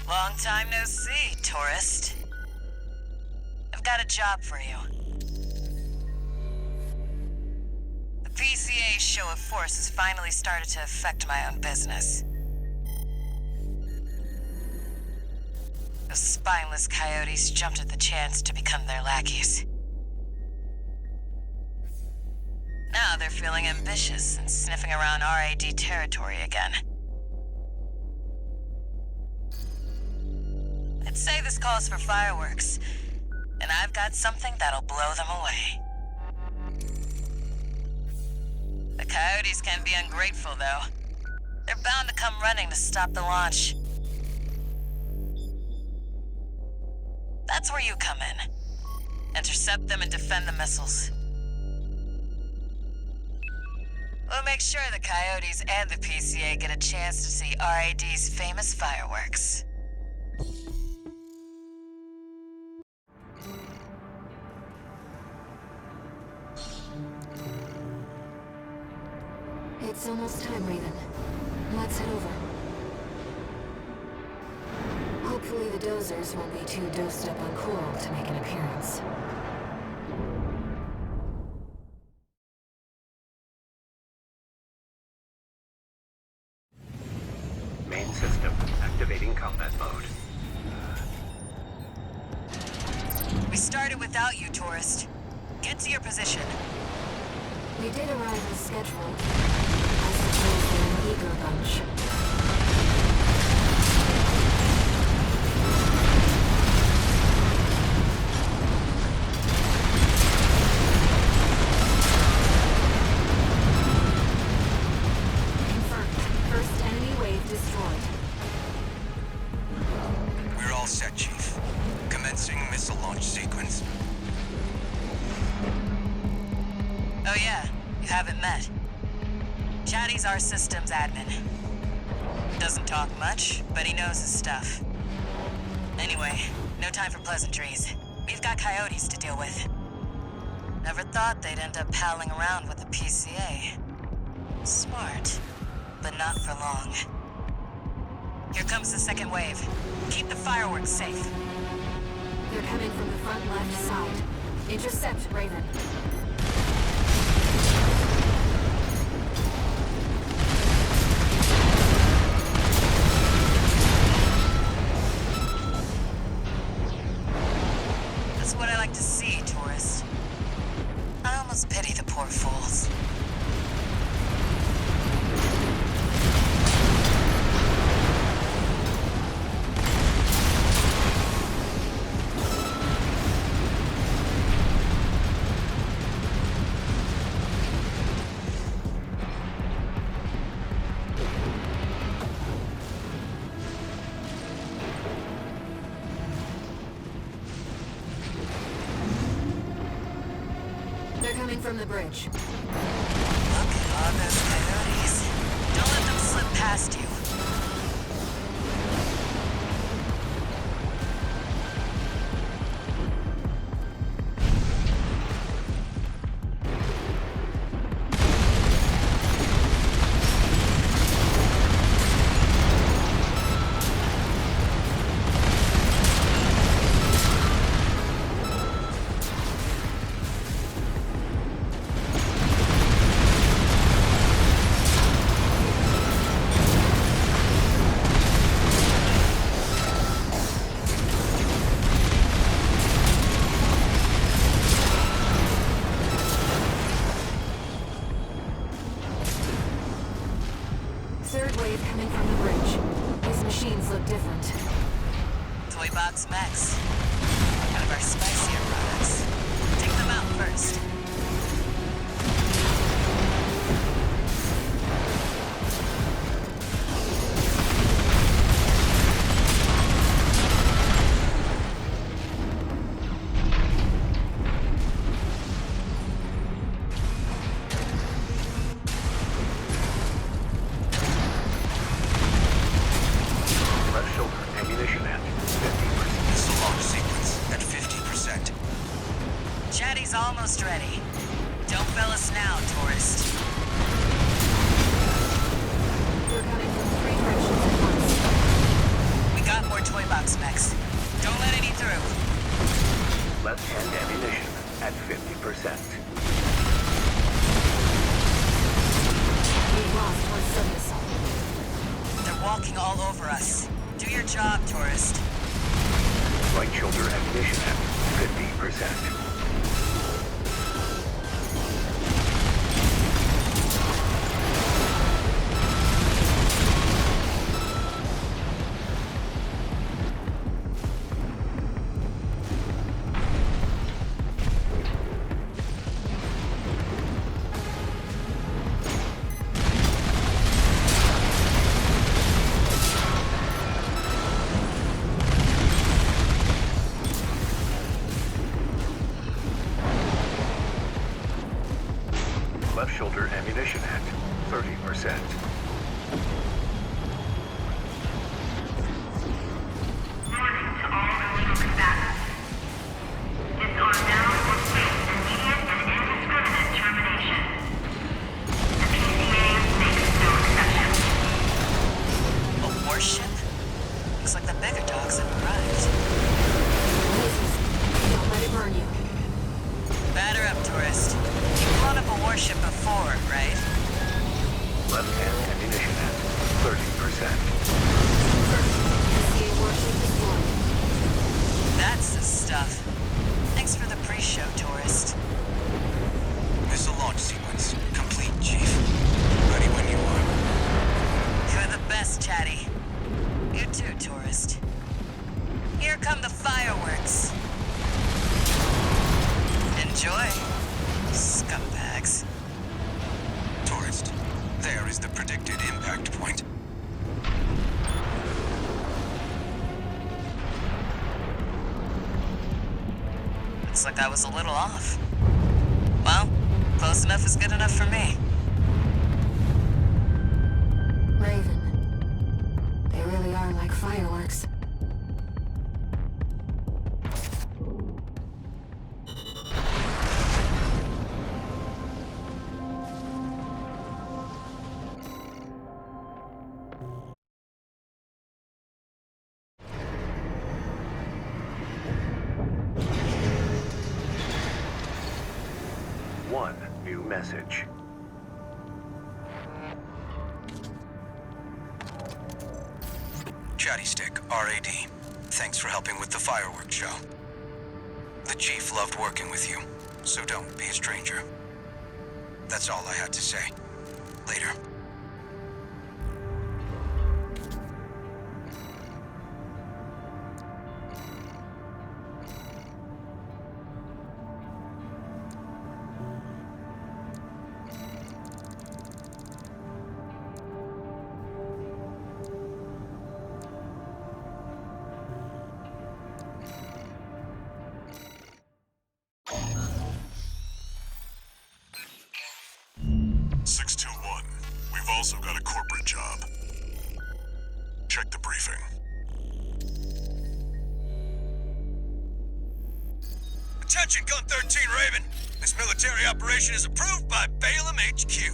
Long time no see, tourist. I've got a job for you. The PCA's show of force has finally started to affect my own business. Those spineless coyotes jumped at the chance to become their lackeys. Now they're feeling ambitious and sniffing around RAD territory again. I'd say this calls for fireworks, and I've got something that'll blow them away. The coyotes can be ungrateful, though. They're bound to come running to stop the launch. That's where you come in. Intercept them and defend the missiles. We'll make sure the coyotes and the PCA get a chance to see RAD's famous fireworks. It's almost time, Raven. Let's head over. Hopefully the dozers won't be too dosed up on coral to make an appearance. Main system activating combat mode. We started without you, tourist. Get to your position. We did arrive as scheduled. I suppose they're an eager bunch. Confirmed. First enemy wave destroyed. We're all set, Chief. Commencing missile launch sequence. Oh yeah, you haven't met. Chatty's our systems admin. Doesn't talk much, but he knows his stuff. Anyway, no time for pleasantries. We've got coyotes to deal with. Never thought they'd end up palling around with the PCA. Smart, but not for long. Here comes the second wave. Keep the fireworks safe. They're coming from the front left side. Intercept, Raven. That's what I like to see, tourist. I almost pity the poor fools. They're coming from the bridge. Look at all those coyotes. Don't let them slip past you. Third wave coming from the bridge. These machines look different. Toy Box Max. One of our spicier products. Take them out first. Left shoulder ammunition at 50%. Missile launch sequence at 50%. Chatty's almost ready. Don't fail us now, tourist. They're coming from three directions at once. We got more toy walking all over us. Do your job, tourist. Right shoulder ammunition at 50%. Left shoulder ammunition at 30%. Warning to all illegal combatants. Disarm now or face immediate and indiscriminate termination. The PCA makes no exception. A warship? Looks like the bigger dogs have arrived. Don't let it burn you. Batter up, tourist. You've blown up a warship before, right? Left hand ammunition at 30%. PCA warship destroyed. That's the stuff. Thanks for the pre-show, tourist. Missile launch sequence complete, Chief. Ready when you are. You're the best, Chatty. You too, tourist. Here come the fireworks. Enjoy, scumbags. Tourist, there is the predicted impact point. Looks like I was a little off. Well, close enough is good enough for me. Raven. They really are like fireworks. One new message. Chatty Stick, RAD. Thanks for helping with the fireworks show. The Chief loved working with you, so don't be a stranger. That's all I had to say. Later. We've also got a corporate job. Check the briefing. Attention, Gun 13 Raven. This military operation is approved by Balaam HQ.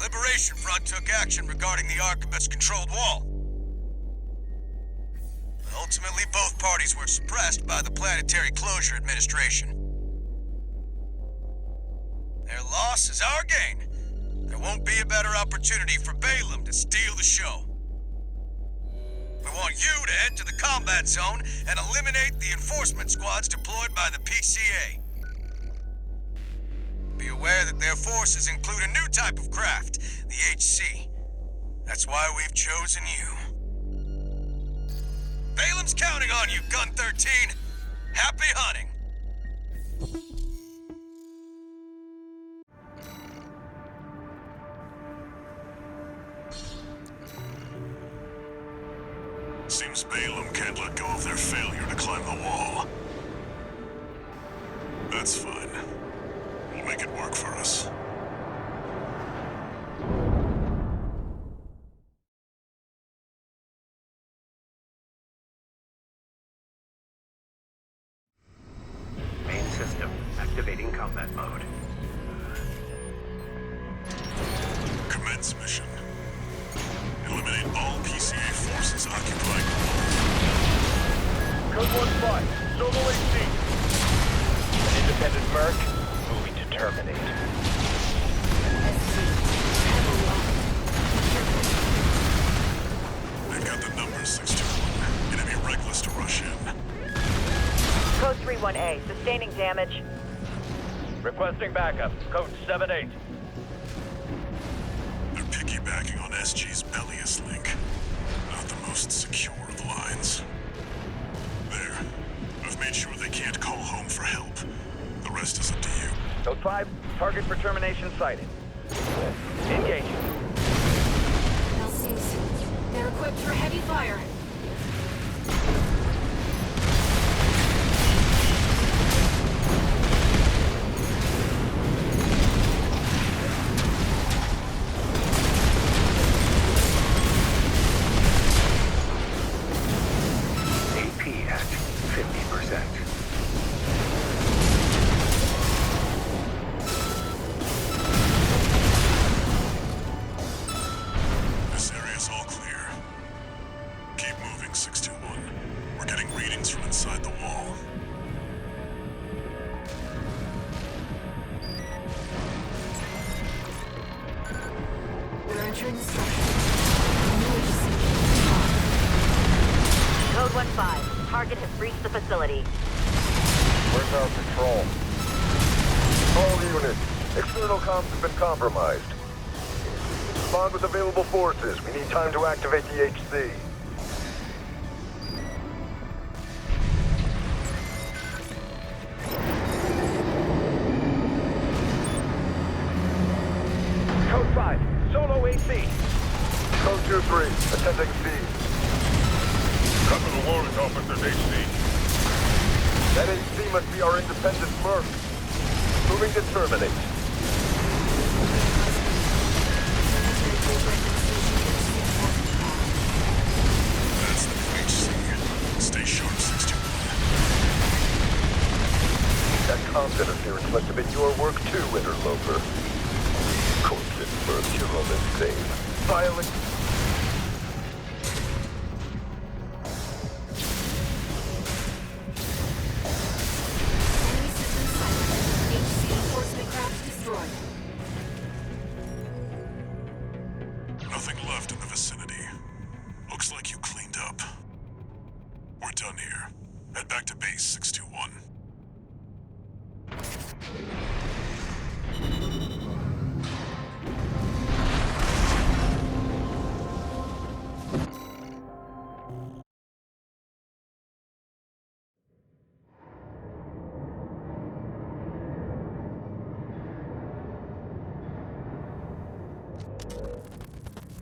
Liberation Front took action regarding the Arquebus-controlled wall. Ultimately, both parties were suppressed by the Planetary Closure Administration. Their loss is our gain. There won't be a better opportunity for Balaam to steal the show. We want you to head to the combat zone and eliminate the enforcement squads deployed by the PCA. Be aware that their forces include a new type of craft, the HC. That's why we've chosen you. Balaam's counting on you, Gun 13. Happy hunting. Seems Balaam can't let go of their failure to climb the wall. That's fine. We'll make it work for us. Main system activating combat mode. Commence mission. Eliminate all PCA forces occupying the wall. Code 1-5, Solo HC. An independent merc, moving to terminate. SC. Heavily armed. 7A. Sustaining damage. Requesting backup. Code 7-8. They're piggybacking on SG's Bellius link. Not the most secure of lines. There. I've made sure they can't call home for help. The rest is up to you. Code 5. Target for termination sighted. Engaging. LCs. They're equipped for heavy fire. AP at 50%. This area's all clear. Keep moving, 621. We're getting readings from inside the wall. We're entering the structure. Emergency. Code 1-5. Target has breached the facility. Where's our patrol? All units. External comms have been compromised. Respond with available forces. We need time to activate the HC. Code 5. Solo AC. Code 2-3. Attending C. Cover the warrant officer's HC. That HC must be our independent merc. Moving to terminate. That's the HC. Stay sharp, 621. That comms interference must have been your work too, interloper. Corpse and merc, you're all insane. Violent. Enemy system sighted. HC enforcement craft destroyed. Nothing left in the vicinity. Looks like you cleaned up. We're done here. Head back to base, 621.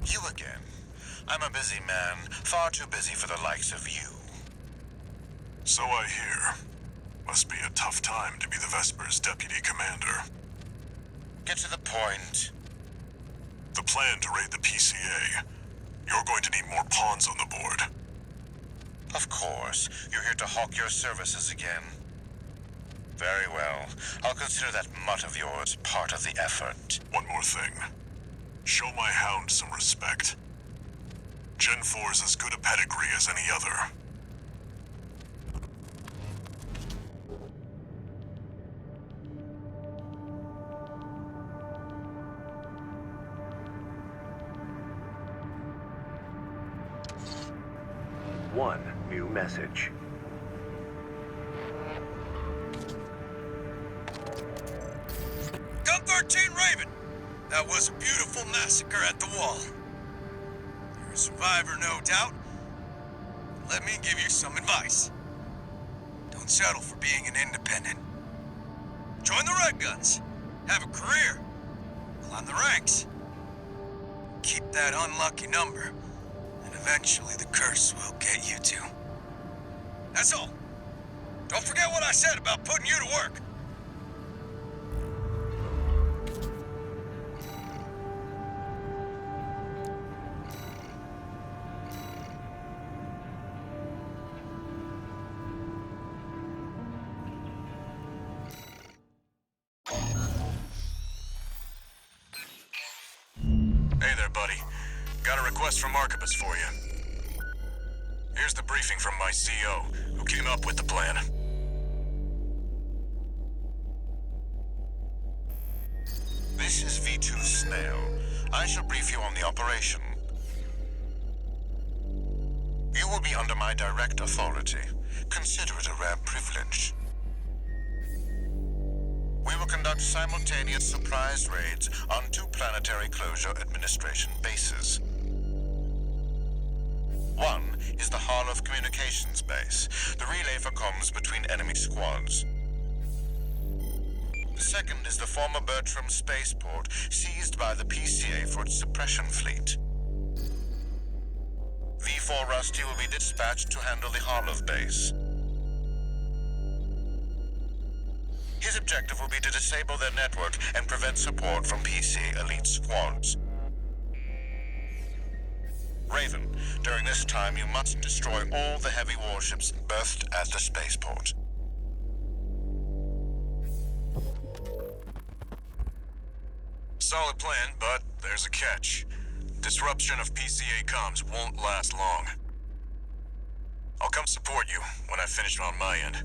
You again. I'm a busy man, far too busy for the likes of you. So I hear. Must be a tough time to be the Vesper's deputy commander. Get to the point. The plan to raid the PCA. You're going to need more pawns on the board. Of course, you're here to hawk your services again. Very well. I'll consider that mutt of yours part of the effort. One more thing. Show my hound some respect. Gen 4's as good a pedigree as any other. One new message. Gun 13 Raven! That was a beautiful massacre at the wall. You're a survivor, no doubt. Let me give you some advice. Don't settle for being an independent. Join the Red Guns. Have a career. Climb the ranks. Keep that unlucky number. And eventually the curse will get you too. That's all. Don't forget what I said about putting you to work. Hey there, buddy. Got a request from Archibus for you. Here's the briefing from my CO, who came up with the plan. This is V2 Snail. I shall brief you on the operation. You will be under my direct authority. Consider it a rare privilege. We will conduct simultaneous surprise raids on 2 planetary closure administration bases. One is the Hall of Communications base, the relay for comms between enemy squads. The second is the former Bertram spaceport, seized by the PCA for its suppression fleet. V4 Rusty will be dispatched to handle the Harlov base. His objective will be to disable their network and prevent support from PCA elite squads. Raven, during this time you must destroy all the heavy warships berthed at the spaceport. Solid plan, but there's a catch. Disruption of PCA comms won't last long. I'll come support you when I've finished on my end.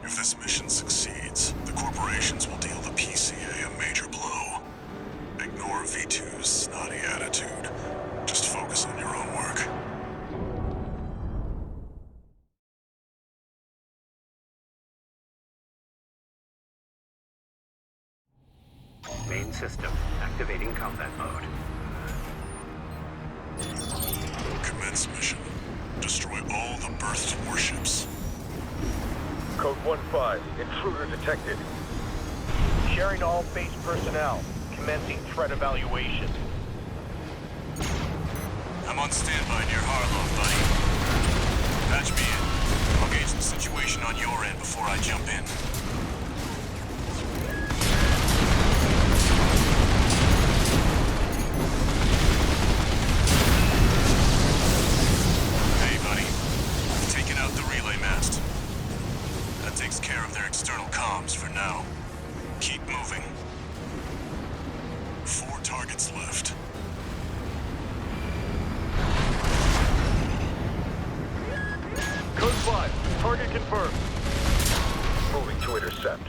If this mission succeeds, the corporations will deal the PCA a major blow. Ignore V2's snotty attitude. Just focus on your own work. Main system activating combat mode. Commence mission. Destroy all the berthed warships. Code 1-5. Intruder detected. Sharing all base personnel. Commencing threat evaluation. I'm on standby near Harlov, buddy. Patch me in. I'll gauge the situation on your end before I jump in. Hey, buddy. I've taken out the relay mast. That takes care of their external comms for now. Keep moving. 4 targets left. Code 5. Target confirmed. Moving to intercept.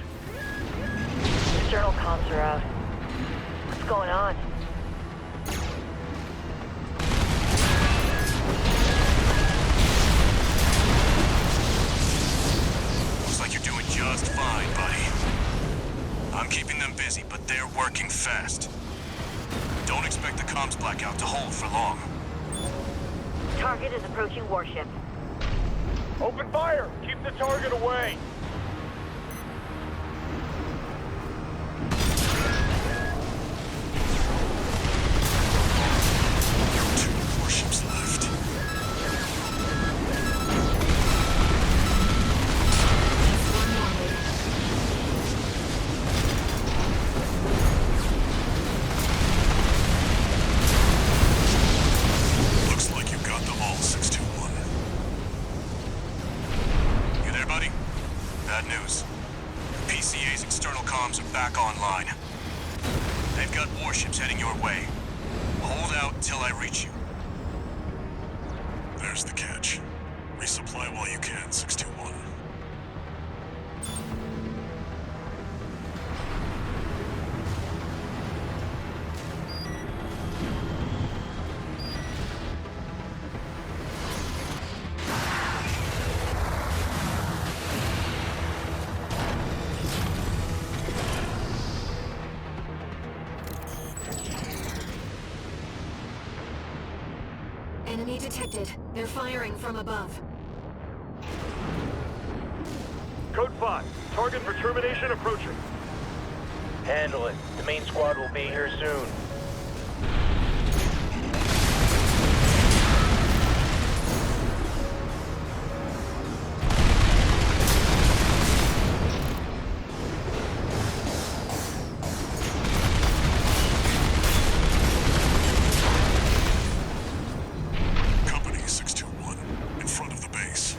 External comms are out. What's going on? Looks like you're doing just fine, buddy. I'm keeping them busy, but they're working fast. Don't expect the comms blackout to hold for long. Target is approaching warship. Open fire! Keep the target away! Two warships left. Looks like you got them all, 621. You there, buddy? Bad news. PCA's external comms are back online. They've got warships heading your way. Hold out till I reach you. There's the catch. Resupply while you can, 621. Enemy detected. They're firing from above. Code 5. Target for termination approaching. Handle it. The main squad will be here soon. Company 621, in front of the base.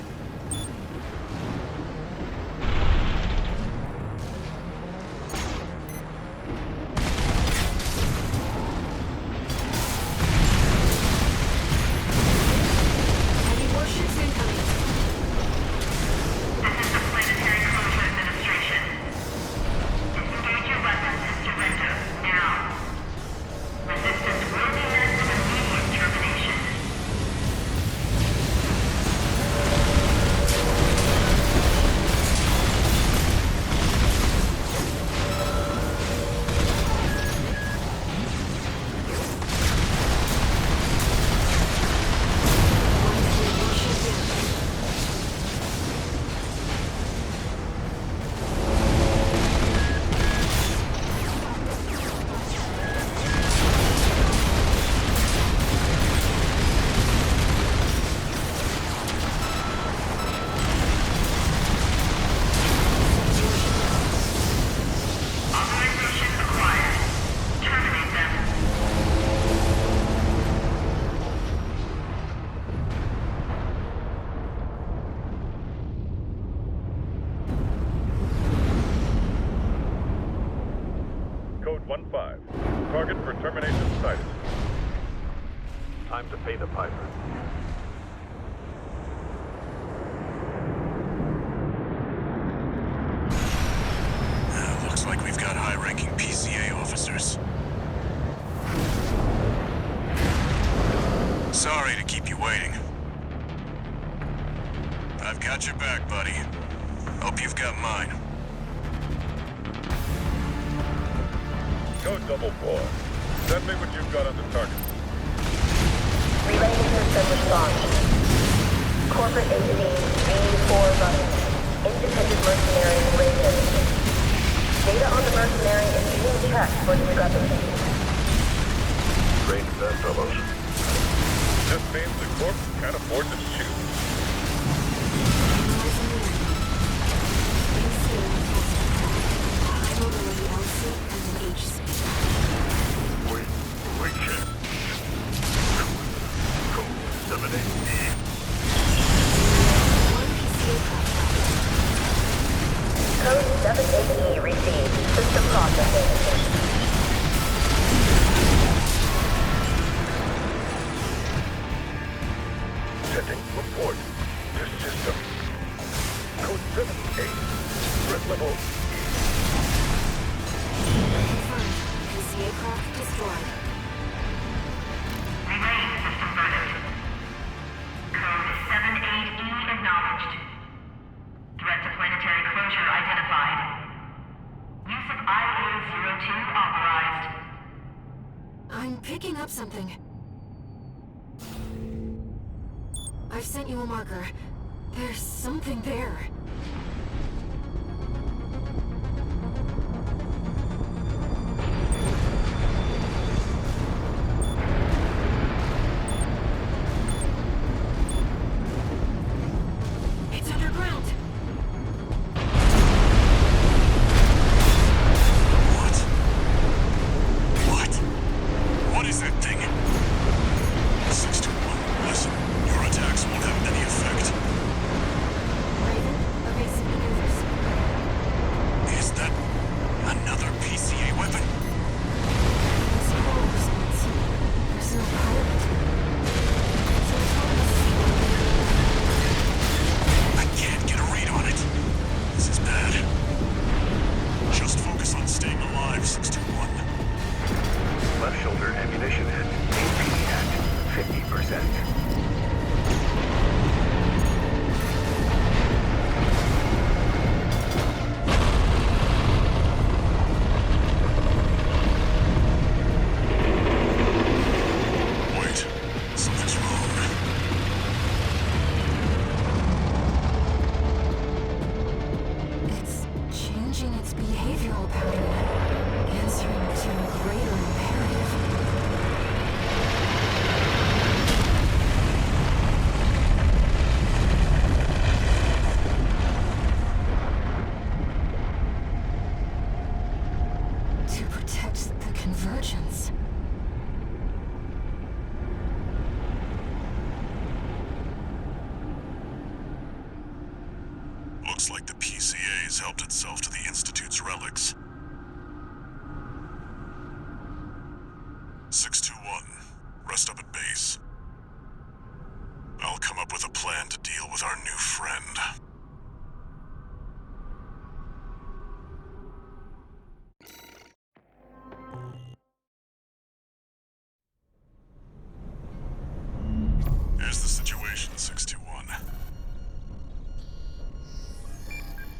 pay the piper. Looks like we've got high-ranking PCA officers. Sorry to keep you waiting. I've got your back, buddy. Hope you've got mine. Code 4. Send me what you've got on the target. Relaying system response. Corporate AC Ep.4 running. Independent mercenary rated. Data on the mercenary is being checked for discrepancy. Strange bedfellows. Just means the corpse can't afford to shoot. We can't. Code 7-8. Code 78E received. System processing. Sending report to system. Code 7-8. Threat level E. Confirmed. PCA craft destroyed. Relaying system verdict. Code 78E acknowledged. Threat to planetary closure identified. Use of IA-02 authorized. I'm picking up something. I've sent you a marker. There's something there. It's underground. What is that thing? 621, listen. Your attacks won't have any effect. Raven, evasive maneuvers. Is that another PCA weapon? It's a cold response. There's no pilot. It's autonomous. I can't get a read on it. This is bad. Just focus on staying alive, 621. Left shoulder ammunition and AP at 50%. Wait, something's wrong. It's changing its behavioral pattern, answering to a greater imperative. To protect the convergence. Looks like the PCA's helped itself to the Institute's relics. 621, rest up at base. I'll come up with a plan to deal with our new friend. Here's the situation, 621.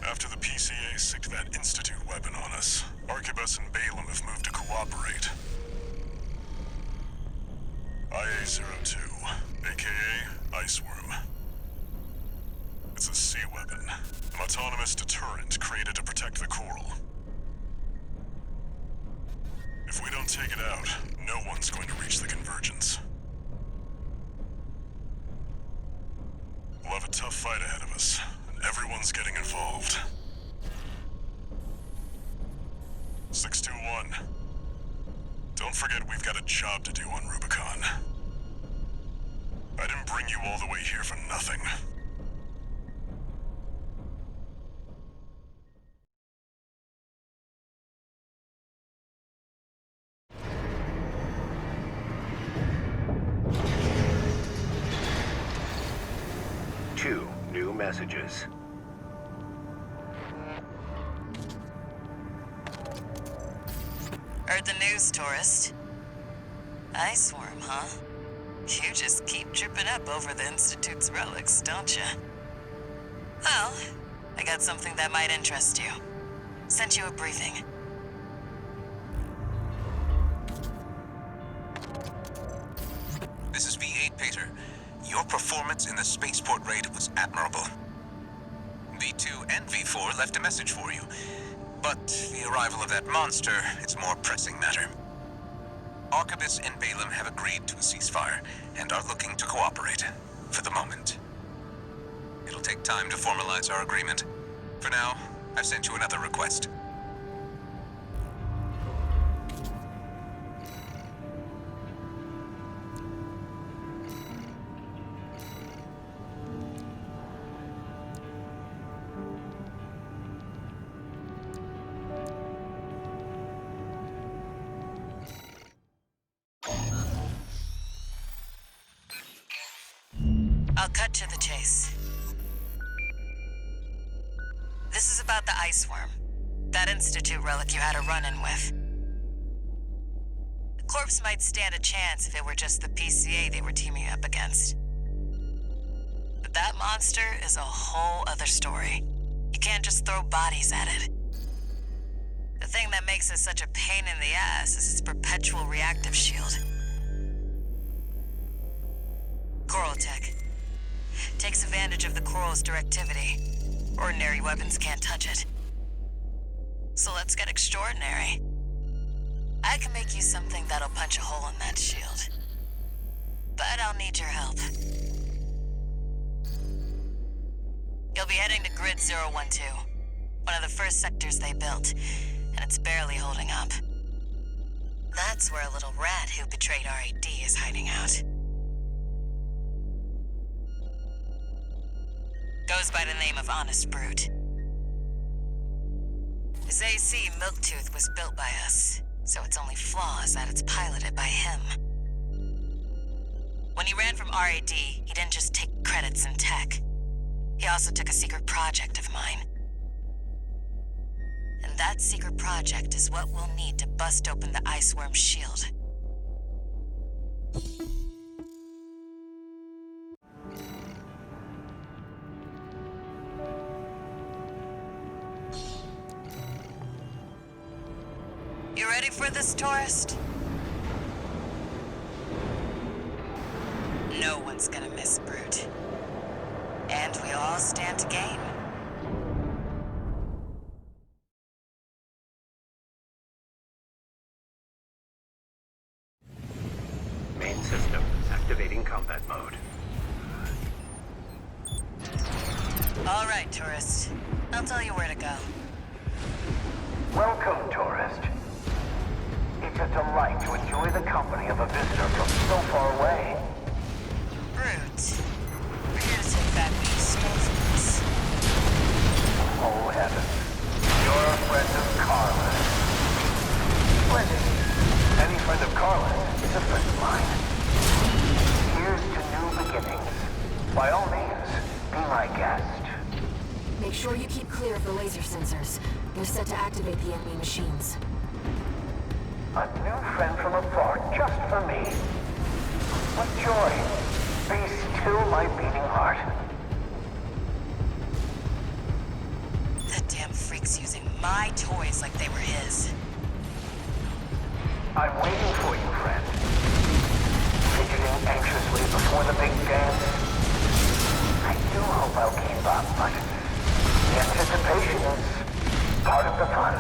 After the PCA sicked that Institute weapon on us, Arquebus and Balaam have moved to cooperate. IA-02, aka Iceworm. It's a sea weapon, an autonomous deterrent created to protect the coral. If we don't take it out, no one's going to reach the convergence. We'll have a tough fight ahead of us, and everyone's getting involved. 621. Don't forget we've got a job to do on Rubicon. I didn't bring you all the way here for nothing. messages. Heard the news, tourist. Ice worm, huh? You just keep tripping up over the Institute's relics, don't you? Well, I got something that might interest you. Sent you a briefing. This is V8 Pater. Your performance in the spaceport raid was admirable. V2 and V4 left a message for you. But the arrival of that monster is a more pressing matter. Arquebus and Balaam have agreed to a ceasefire and are looking to cooperate, for the moment. It'll take time to formalize our agreement. For now, I've sent you another request. I'll cut to the chase. This is about the ice worm. That Institute relic you had a run-in with. The corpse might stand a chance if it were just the PCA they were teaming up against. But that monster is a whole other story. You can't just throw bodies at it. The thing that makes it such a pain in the ass is its perpetual reactive shield. Coral tech. Takes advantage of the coral's directivity. Ordinary weapons can't touch it. So let's get extraordinary. I can make you something that'll punch a hole in that shield. But I'll need your help. You'll be heading to Grid 012, one of the first sectors they built, and it's barely holding up. That's where a little rat who betrayed RAD is hiding out. Goes by the name of Honest Brute. His AC, Milktooth, was built by us, so its only flaw is that it's piloted by him. When he ran from RAD, he didn't just take credits in tech. He also took a secret project of mine. And that secret project is what we'll need to bust open the ice worm's shield. You ready for this, tourist? No one's gonna miss Brute. And we all stand to gain. Main system activating combat mode. All right, tourist. I'll tell you where to go. Welcome, tourist. It's a delight to enjoy the company of a visitor from so far away. Brute. We're here to take back what you stole from us. Oh, heavens. You're a friend of Carla's. Splendid. Any friend of Carla's is a friend of mine. Here's to new beginnings. By all means, be my guest. Make sure you keep clear of the laser sensors. They're set to activate the enemy machines. A new friend from afar, just for me. What joy. Be still my beating heart. That damn freak's using my toys like they were his. I'm waiting for you, friend. Fidgeting anxiously before the big dance. I do hope I'll keep up, but the anticipation is part of the fun.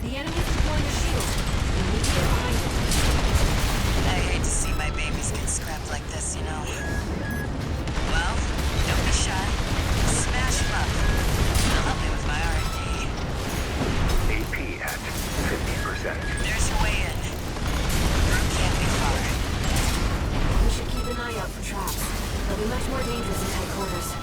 The enemy's deploying a shield. We need to get behind it. I hate to see my babies get scrapped like this, you know. Well, don't be shy. Smash them up. They'll help me with my R&D. AP at 50%. There's your way in. Brute can't be far. We should keep an eye They'll be much more dangerous in tight quarters.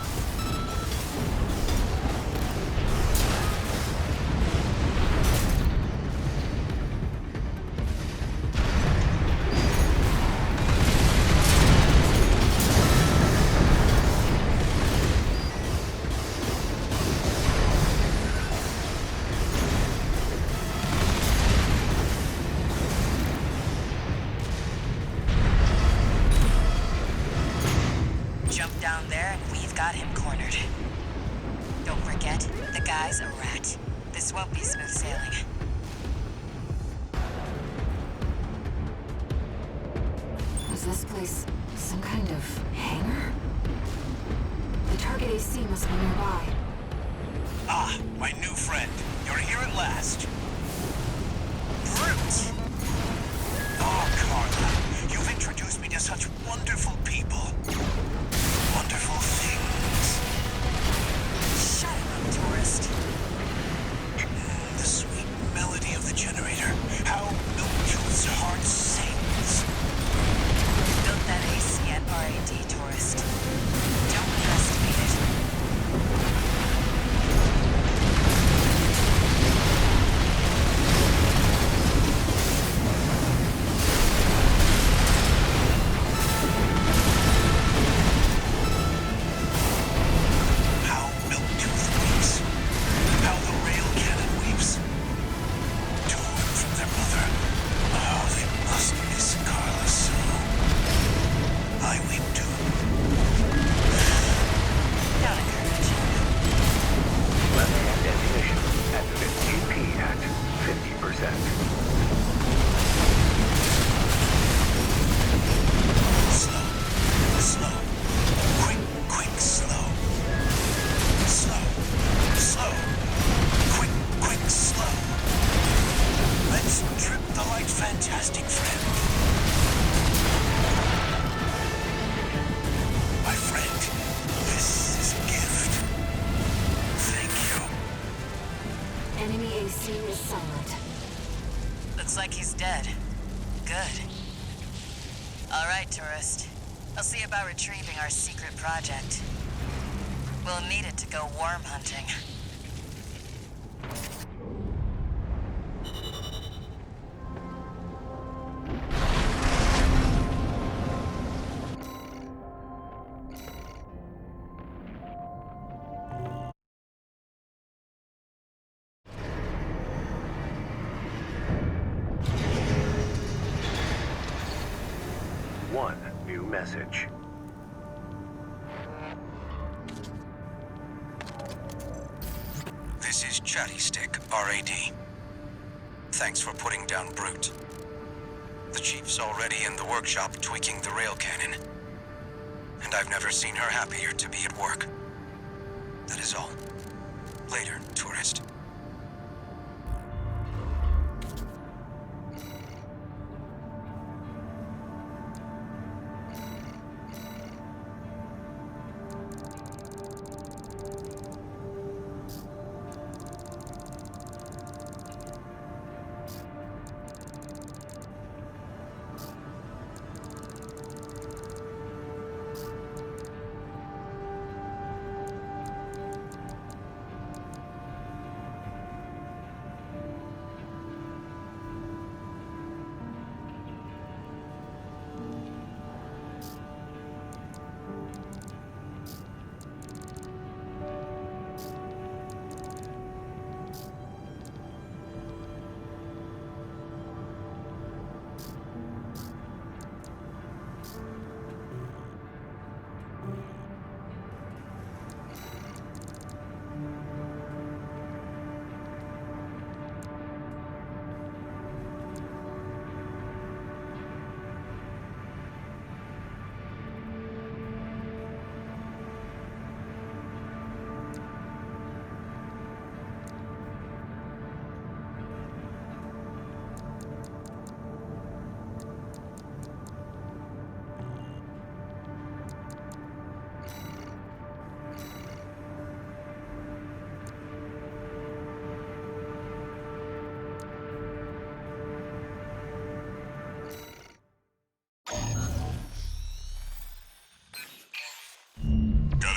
Jump down there and we've got him cornered. Don't forget, the guy's a rat. This won't be smooth sailing. Is this place some kind of hangar? The target AC must be nearby. Ah, my new friend. You're here at last. Brute! Oh, Carla, you've introduced me to such wonderful people. Wonderful things. Shut up, tourist. The sweet melody of the generator. How Milkjuice's heart sings. Built that AC at RAD, tourist. Don't underestimate it. How Milktooth weeps. How the rail cannon weeps. Torn from their mother. Oh, they must miss Carla so. I weep too. Don't encourage him. Left-hand ammunition at 50p at 50%. Slow. Slow. Quick, quick, slow. Slow. Slow. Quick, quick, slow. Let's trip the light fantastic friend. My friend, this is a gift. Thank you. Enemy AC is silent. Looks like he's dead. Good. All right, tourist. I'll see about retrieving our secret project. We'll need it to go worm hunting. One new message. This is Chatty Stick, RAD. Thanks for putting down Brute. The Chief's already in the workshop tweaking the rail cannon. And I've never seen her happier to be at work. That is all. Later, tourist.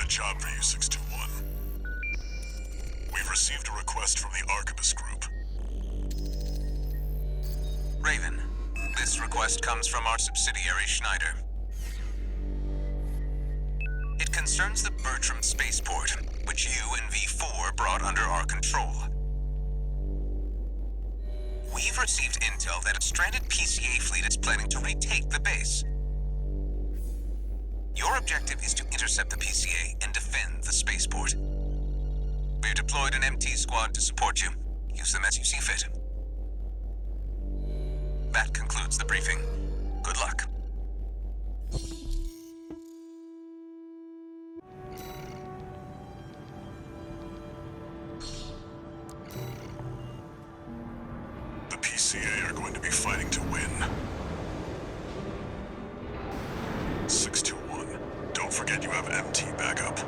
got a job for you, 621. We've received a request from the Arquebus Group. Raven, this request comes from our subsidiary Schneider. It concerns the Bertram spaceport, which you and V4 brought under our control. We've received intel that a stranded PCA fleet is planning to retake the base. Your objective is to intercept the PCA and defend the spaceport. We've deployed an MT squad to support you. Use them as you see fit. That concludes the briefing. Good luck. The PCA are going to be fighting to win. 621, don't forget you have MT backup.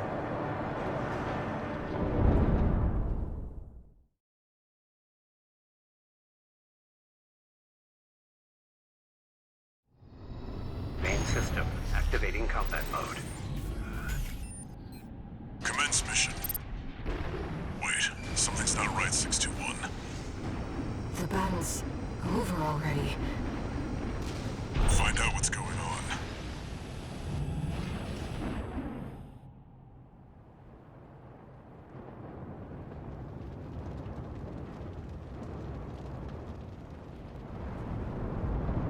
Main system activating combat mode. Commence mission. Wait, something's not right, 621. The battle's over already. Find out what's going on.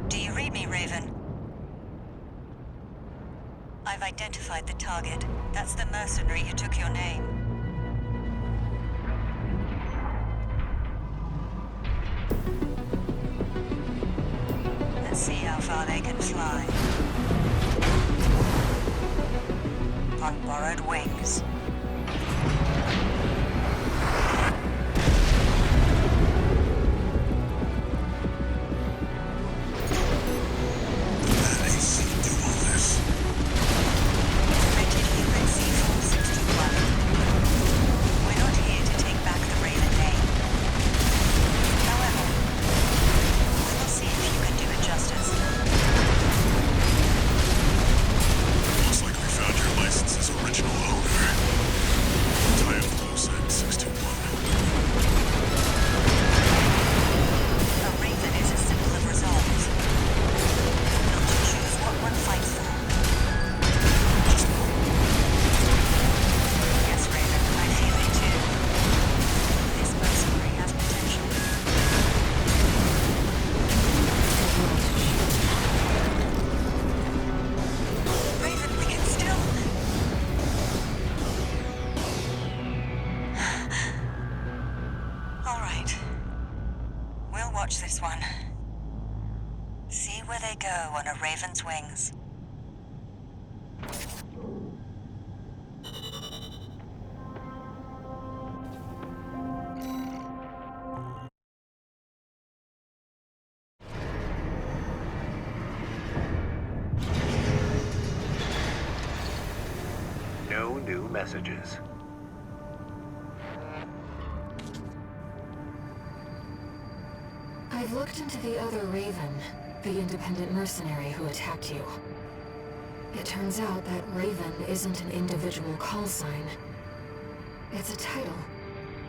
Do you read me, Raven? I've identified the target. That's the mercenary who took your name. Let's see how far they can fly. On borrowed wings. Watch this one. See where they go on a raven's wings. No new messages. I've looked into the other Raven, the independent mercenary who attacked you. It turns out that Raven isn't an individual call sign. It's a title,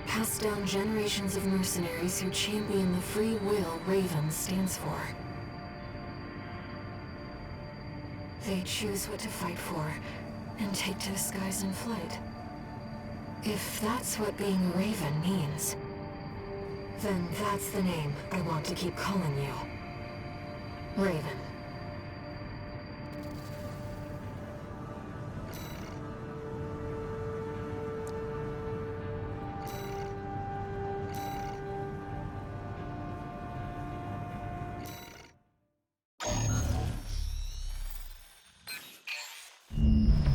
passed down generations of mercenaries who champion the free will Raven stands for. They choose what to fight for, and take to the skies in flight. If that's what being a Raven means, then that's the name I want to keep calling you. Raven.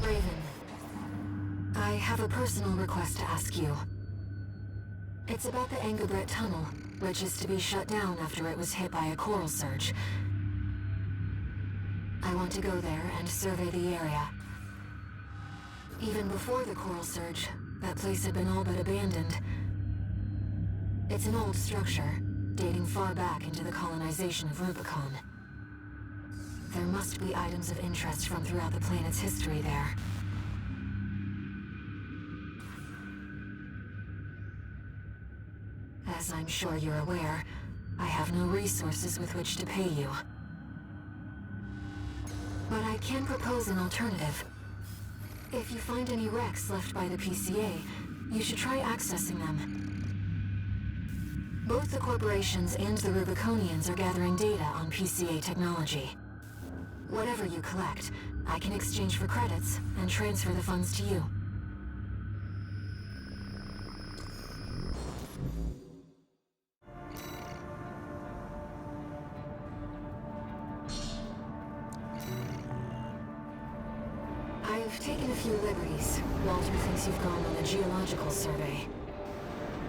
Raven, I have a personal request to ask you. It's about the Engabret Tunnel, which is to be shut down after it was hit by a coral surge. I want to go there and survey the area. Even before the coral surge, that place had been all but abandoned. It's an old structure, dating far back into the colonization of Rubicon. There must be items of interest from throughout the planet's history there. As I'm sure you're aware, I have no resources with which to pay you. But I can propose an alternative. If you find any wrecks left by the PCA, you should try accessing them. Both the corporations and the Rubiconians are gathering data on PCA technology. Whatever you collect, I can exchange for credits and transfer the funds to you. I've taken a few liberties. Walter thinks you've gone on a geological survey.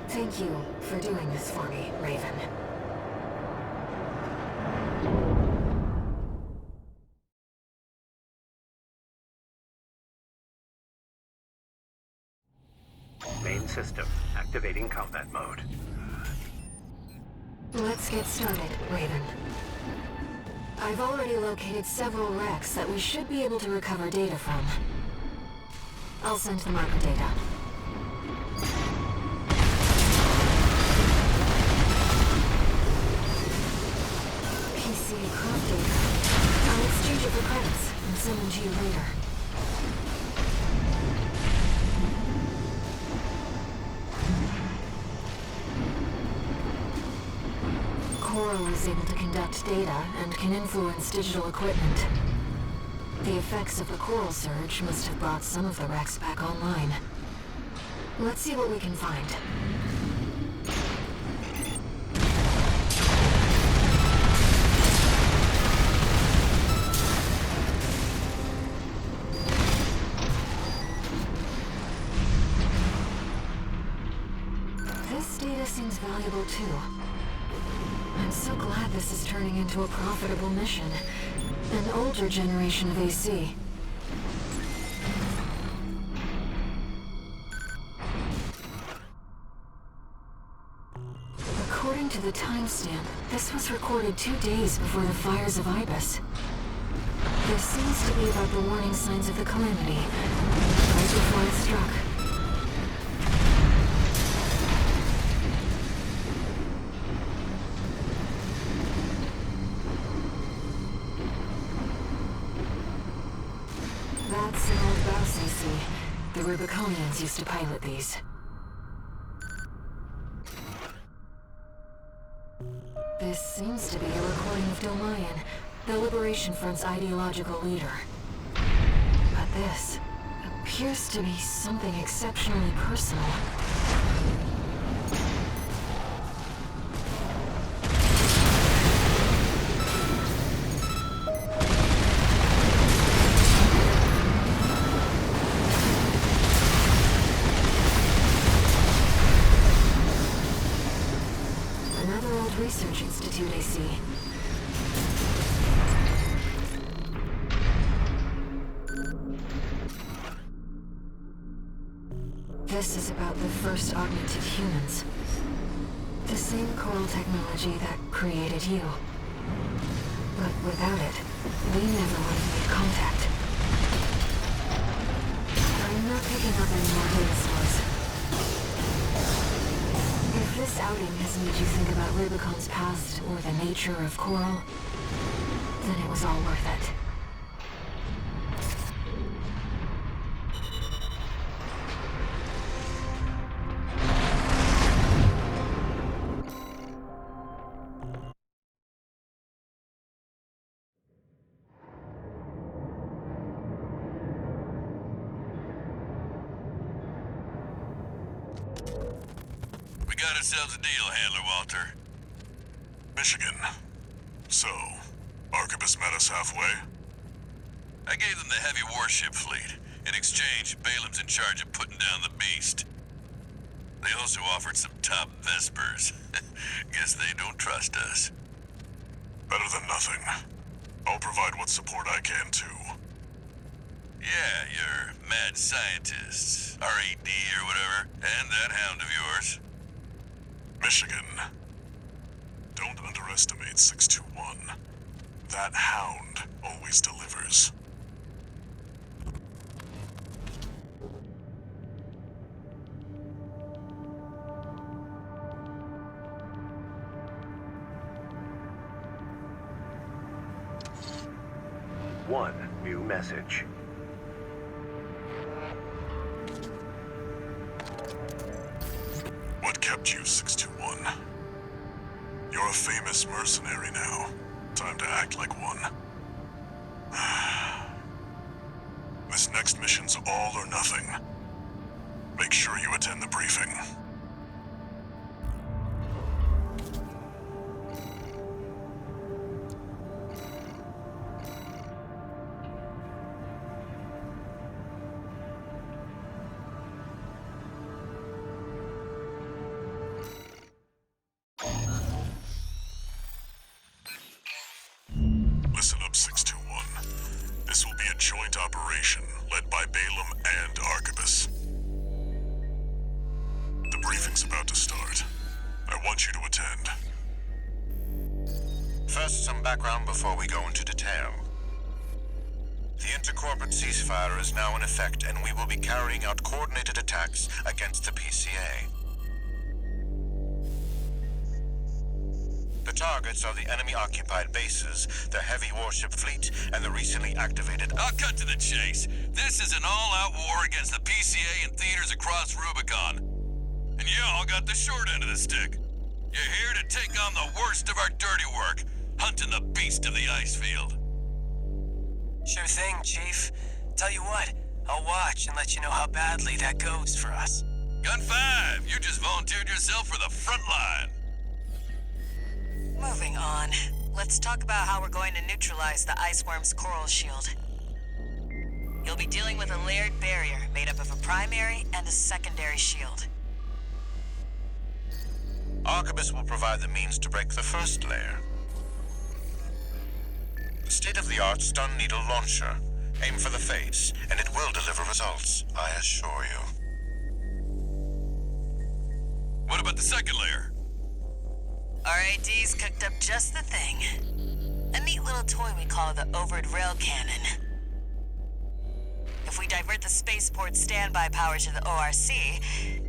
Thank you for doing this for me, Raven. Main system activating combat mode. Let's get started, Raven. I've already located several wrecks that we should be able to recover data from. I'll send the marker data. PCA craft data. I'll exchange it for credits and send them to you later. Coral is able to conduct data and can influence digital equipment. The effects of the coral surge must have brought some of the wrecks back online. Let's see what we can find. This data seems valuable too. I'm so glad this is turning into a profitable mission. An older generation of AC. According to the timestamp, this was recorded 2 days before the fires of Ibis. This seems to be about the warning signs of the calamity, right before it struck. That's an old Baus AC. The Rubiconians used to pilot these. This seems to be a recording of Domayan, the Liberation Front's ideological leader. But this appears to be something exceptionally personal. Another old research institute, I see. This is about the first augmented humans. The same coral technology that created you. But without it, we never would have made contact. I'm not picking up any more data stores. If this outing has made you think about Rubicon's past or the nature of coral, then it was all worth it. We got ourselves a deal, Handler Walter. Michigan. So, Arquebus met us halfway? I gave them the heavy warship fleet. In exchange, Balaam's in charge of putting down the beast. They also offered some top Vespers. Guess they don't trust us. Better than nothing. I'll provide what support I can, too. Yeah, your mad scientists, RAD or whatever, and that hound of yours. Michigan. Don't underestimate 621. That hound always delivers. one new message. What kept you, 621? You're a famous mercenary now. Time to act like one. This next mission's all or nothing. Make sure you attend the briefing. Listen up, 621. This will be a joint operation led by Balaam and Arquebus. The briefing's about to start. I want you to attend. First, some background before we go into detail. The intercorporate ceasefire is now in effect, and we will be carrying out coordinated attacks against the PCA. The targets are the enemy-occupied bases, the heavy warship fleet, and the recently activated... I'll cut to the chase. This is an all-out war against the PCA and theaters across Rubicon. And y'all got the short end of the stick. You're here to take on the worst of our dirty work, hunting the beast of the ice field. Sure thing, Chief. Tell you what, I'll watch and let you know how badly that goes for us. Gun 5, you just volunteered yourself for the front line. Moving on. Let's talk about how we're going to neutralize the Iceworm's coral shield. You'll be dealing with a layered barrier made up of a primary and a secondary shield. Arquebus will provide the means to break the first layer. The state-of-the-art stun needle launcher. Aim for the face, and it will deliver results, I assure you. What about the second layer? RAD's cooked up just the thing. A neat little toy we call the Overed Rail Cannon. If we divert the spaceport's standby power to the ORC,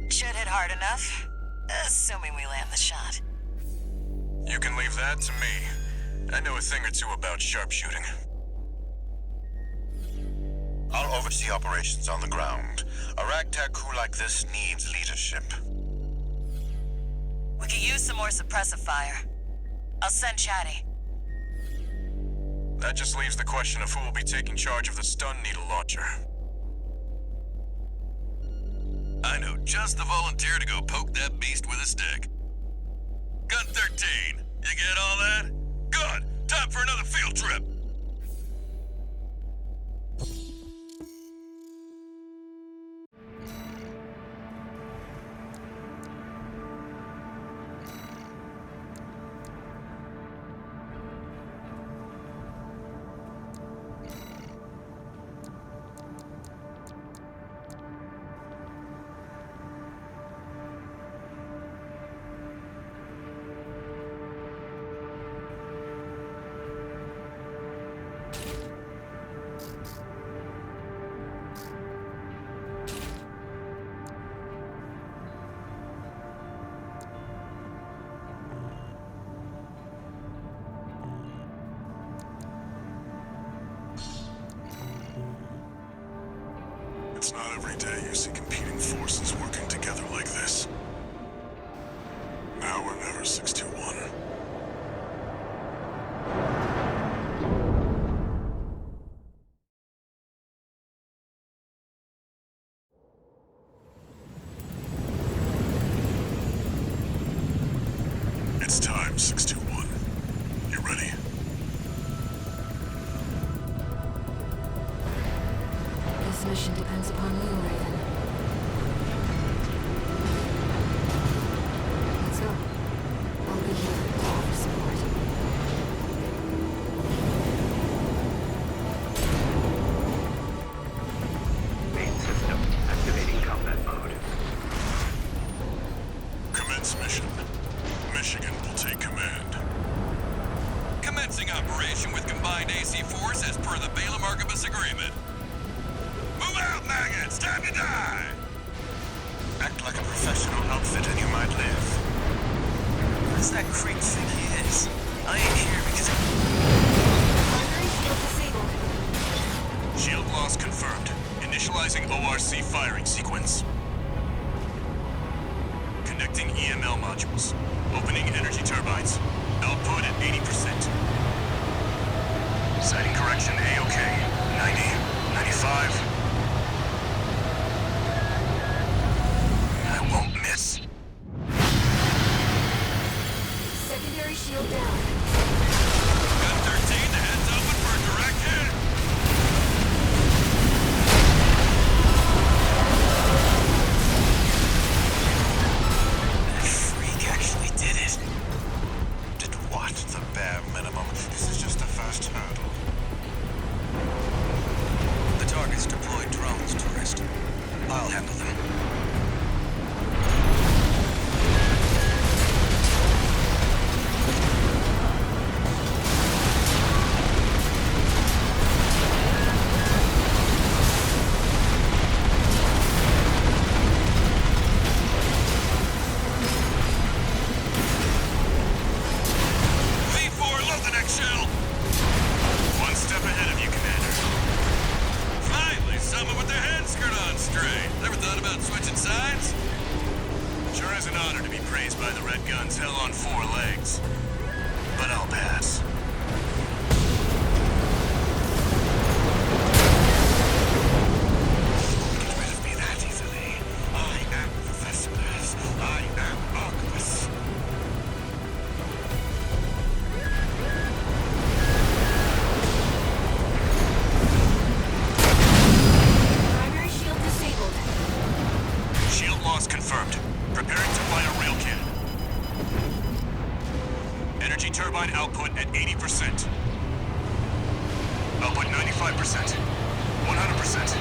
should hit hard enough, assuming we land the shot. You can leave that to me. I know a thing or two about sharpshooting. I'll oversee operations on the ground. A ragtag crew like this needs leadership. We could use some more suppressive fire. I'll send Chatty. That just leaves the question of who will be taking charge of the stun needle launcher. I know just the volunteer to go poke that beast with a stick. Gun 13, you get all that? Good! Time for another field trip! It's not every day you see competing forces working together like this. Now or never, 621. It's time, 621. You ready? This mission depends upon you, Raven. Let's go. I'll be here to offer support. Main system activating combat mode. Commence mission. Michigan will take command. Commencing operation with combined AC force as per the Balaam-Arquebus agreement. Move out, maggots! Time to die! Act like a professional outfit and you might live. What's that creep think he is? I ain't here because Primary shield disabled. Initializing ORC firing sequence. Connecting EML modules. Opening energy turbines. Output at 80%. Sighting correction A-OK. 90, 95. I won't miss. Secondary shield down. Gun 13, the head's open for a direct hit. That freak actually did it. Did what? The bare minimum. This is just the first hurdle. The target's deployed drones, tourist. I'll handle them. V4, load the next shell. One step ahead of you, Commander. Finally, someone with their head skirt on straight. Never thought about switching sides? Sure is an honor to be praised by the Red Guns hell on 4 legs. But I'll pass. Get rid of me that easily. I am the Vespers. I am Arquebus. Primary shield disabled. Shield loss confirmed. Preparing to fire rail cannon. Energy turbine output at 80%. Output 95%. 100%.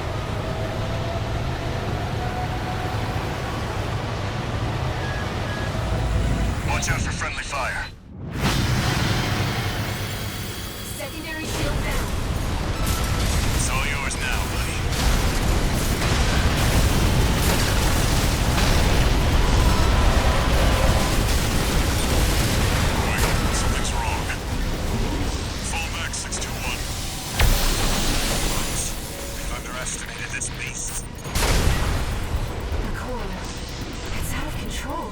Watch out for friendly fire. Secondary shield down. It's all yours now, buddy. Wait, something's wrong. Fullback 621. We've underestimated this beast. McCall, it's out of control.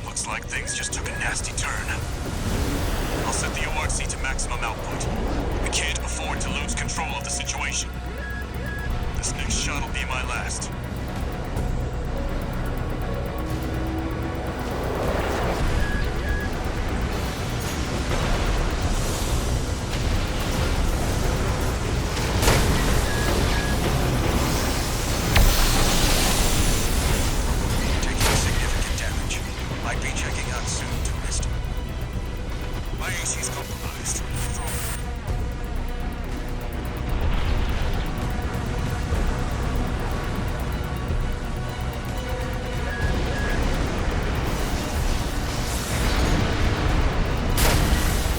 Looks like things just took a nasty turn. I'll set the ORC to maximum output. We can't afford to lose control of the situation. This next shot will be my last. Taking significant damage. Might be checking out soon, tourist. My AC's compromised.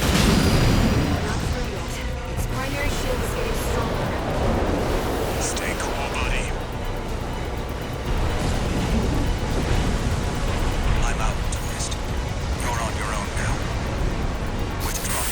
Not through yet. Its primary shield is getting stronger. Stay cool, buddy. I'm out, tourist. You're on your own now. Withdraw.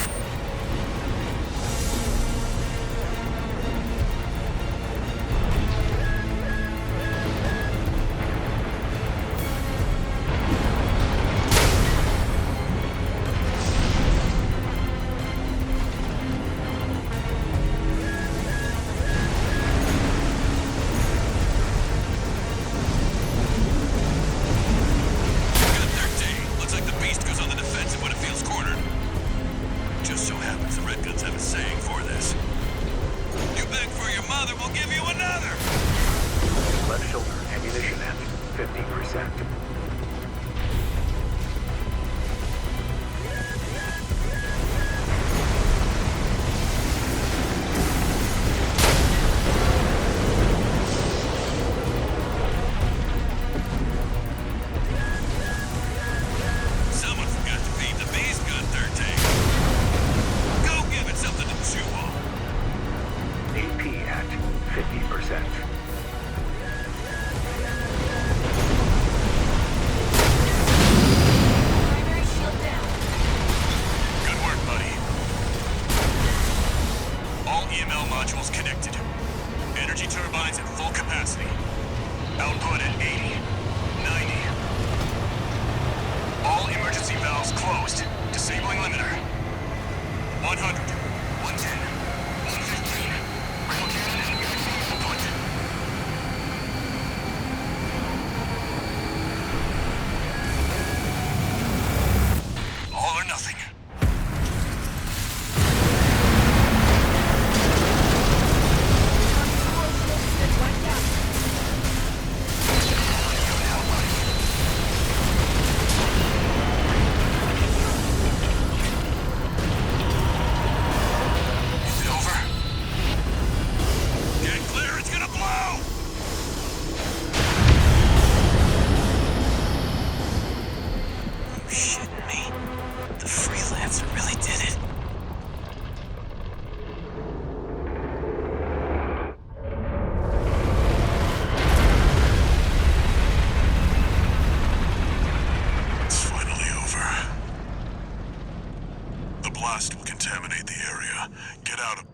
Gun 13, looks like the beast goes on the defensive when it feels cornered. Just so happens the Red Guns have a saying for this. You beg for your mother, we'll give you another. Left shoulder ammunition at 50%. Someone forgot to feed the beast, Gun 13. Go give it something to chew on. AP at 50%. Primary shield down. Good work, buddy. All EML modules connected. Energy turbines at full capacity. Output at 80, 90. All emergency valves closed. Disabling limiter. 100, 110, 115. Rail cannon and magazine input. All or nothing. Is it over? Get clear, it's gonna blow! You shitting me? The freelancer really did it. It's finally over. The blast will contaminate the area. Get out of...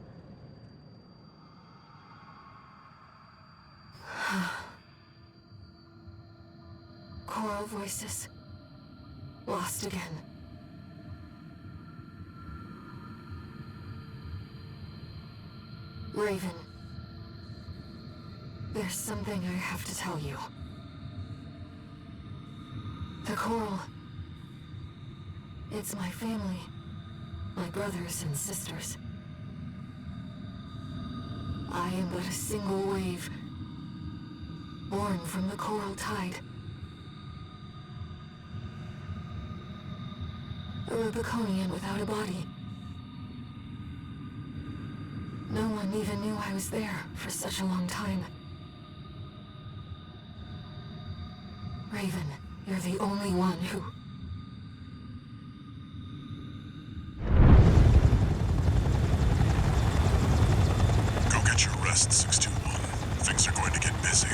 Choral voices. Lost again. Raven. There's something I have to tell you. The Coral. It's my family. My brothers and sisters. I am but a single wave. Born from the Coral Tide. A Rubiconian without a body. No one even knew I was there for such a long time. Raven, you're the only one who... Go get your rest, 621. Things are going to get busy.